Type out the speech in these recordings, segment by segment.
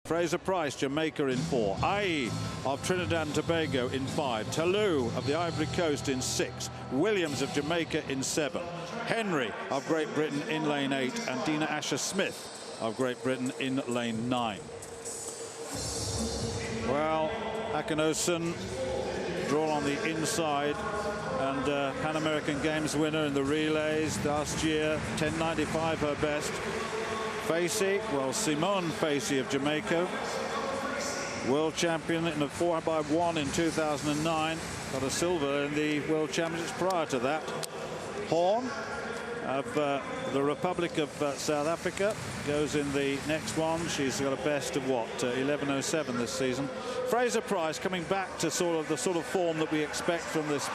Fraser Pryce, Jamaica in 4. Ahye of Trinidad and Tobago in 5. Ta Lou of the Ivory Coast in 6. Williams of Jamaica in 7. Henry of Great Britain in lane 8. And Dina Smith of Great Britain in lane 9. Well, Akinosun drawn on the inside, and Pan American Games winner in the relays last year, 10.95 her best. Facey, well, Simone Facey of Jamaica, world champion in the 4x1 in 2009, got a silver in the World Championships prior to that. Horn of the Republic of South Africa goes in the next one. She's got a best of what, 11.07 this season. Fraser Pryce coming back to the sort of form that we expect from this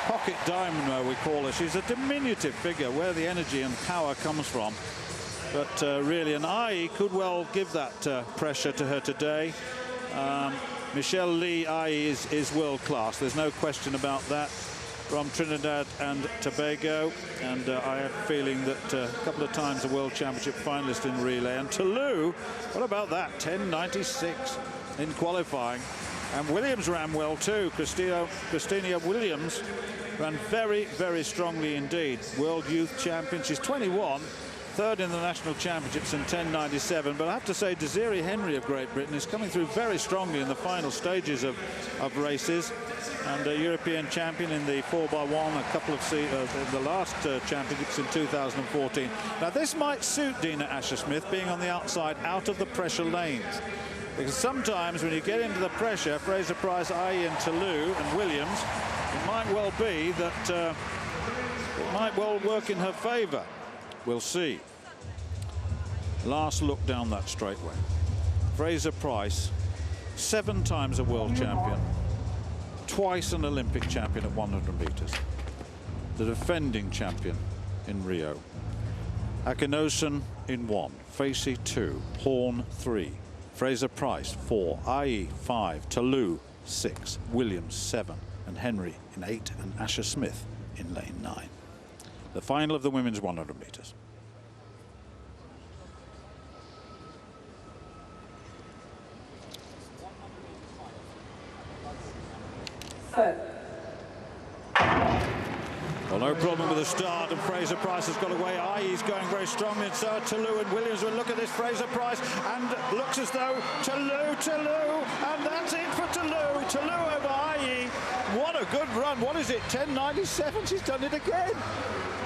pocket diamond, we call her. She's a diminutive figure, where the energy and power comes from. But really, an Ahye could well give that pressure to her today. Lee Ahye is world class. There's no question about that. From Trinidad and Tobago, and I have a feeling that a couple of times a World Championship finalist in relay. And Ta Lou, what about that? 10.96 in qualifying. And Williams ran well too. Christania Williams ran very, very strongly indeed. World Youth Champion. She's 21. Third in the national championships in 10.97. But I have to say, Desiree Henry of Great Britain is coming through very strongly in the final stages of races, and a European champion in the 4x1 a couple of the last championships in 2014. Now this might suit Dina Smith, being on the outside, out of the pressure lanes, because sometimes when you get into the pressure, Fraser Pryce, Ahye and Ta Lou and Williams, it might well be that it might well work in her favor. We'll see. Last look down that straightaway. Fraser Pryce, 7 times a world champion, twice an Olympic champion at 100 meters, the defending champion in Rio. Akinosun in 1, Facey 2, Horn 3, Fraser Pryce 4, Ahye 5, Ta Lou 6, Williams 7, and Henry in 8, and Asher Smith in lane 9. The final of the women's 100 meters. Well, no problem with the start, and Fraser Pryce has got away. Ahye's going very strongly, and so Ta Lou and Williams will look at this. Fraser Pryce, and looks as though Ta Lou, and that's it for Ta Lou. Ta Lou over Ahye. What a good run. What is it, 10.97? She's done it again.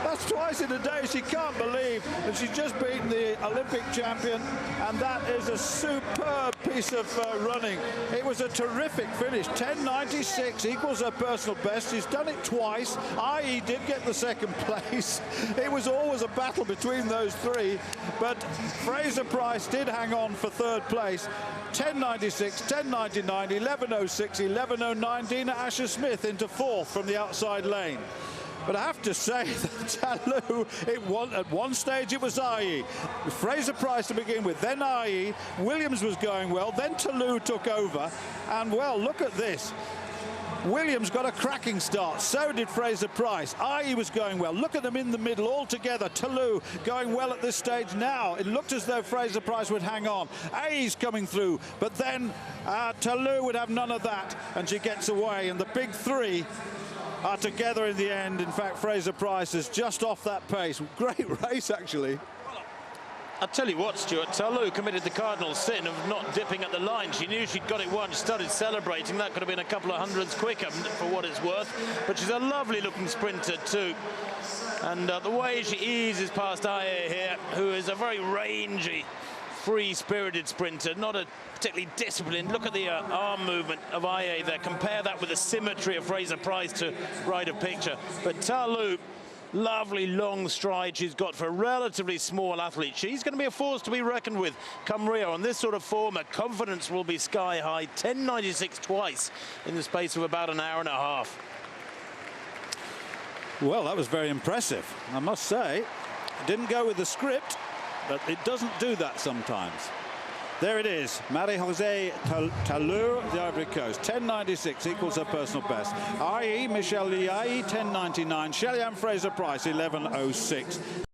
That's twice in a day. She can't believe that she's just beaten the Olympic champion, and that is a superb piece of running. It was a terrific finish. 10.96 equals her personal best. She's done it twice. Ahye did get the second place. It was always a battle between those three, but Fraser Pryce did hang on for third place. 10.96, 10.99, 11.06, 11.09. Dina Smith into 4th from the outside lane. But I have to say that Ta Lou, at one stage it was Ahye. Fraser Pryce to begin with, then Ahye. Williams was going well, then Ta Lou took over. And well, look at this. Williams got a cracking start, so did Fraser Pryce. Ahye was going well. Look at them in the middle all together. Ta Lou going well at this stage now. It looked as though Fraser Pryce would hang on. Ahye's coming through, but then Ta Lou would have none of that, and she gets away. And the big three are together in the end. In fact, Fraser Pryce is just off that pace. Great race, actually. I'll tell you what, Stuart, Ta Lou committed the cardinal sin of not dipping at the line. She knew she'd got it won. She started celebrating. That could have been a couple of hundredths quicker, for what it's worth. But she's a lovely-looking sprinter, too. And the way she eases past Ahye here, who is a very rangy, free-spirited sprinter, not a particularly disciplined. Look at the arm movement of Ahye there. Compare that with the symmetry of Fraser Pryce to right of picture. But Ta Lou, lovely long stride she's got for a relatively small athlete. She's going to be a force to be reckoned with come Rio. On this sort of form, her confidence will be sky high. 10.96 twice in the space of about an hour and a half. Well, that was very impressive, I must say. It didn't go with the script, but it doesn't do that sometimes. There it is, Josee Ta Lou, the Ivory Coast, 10.96 equals her personal best. Ahye, Lee Ahye, 10.99. Shelly Ann Fraser Pryce, 11.06.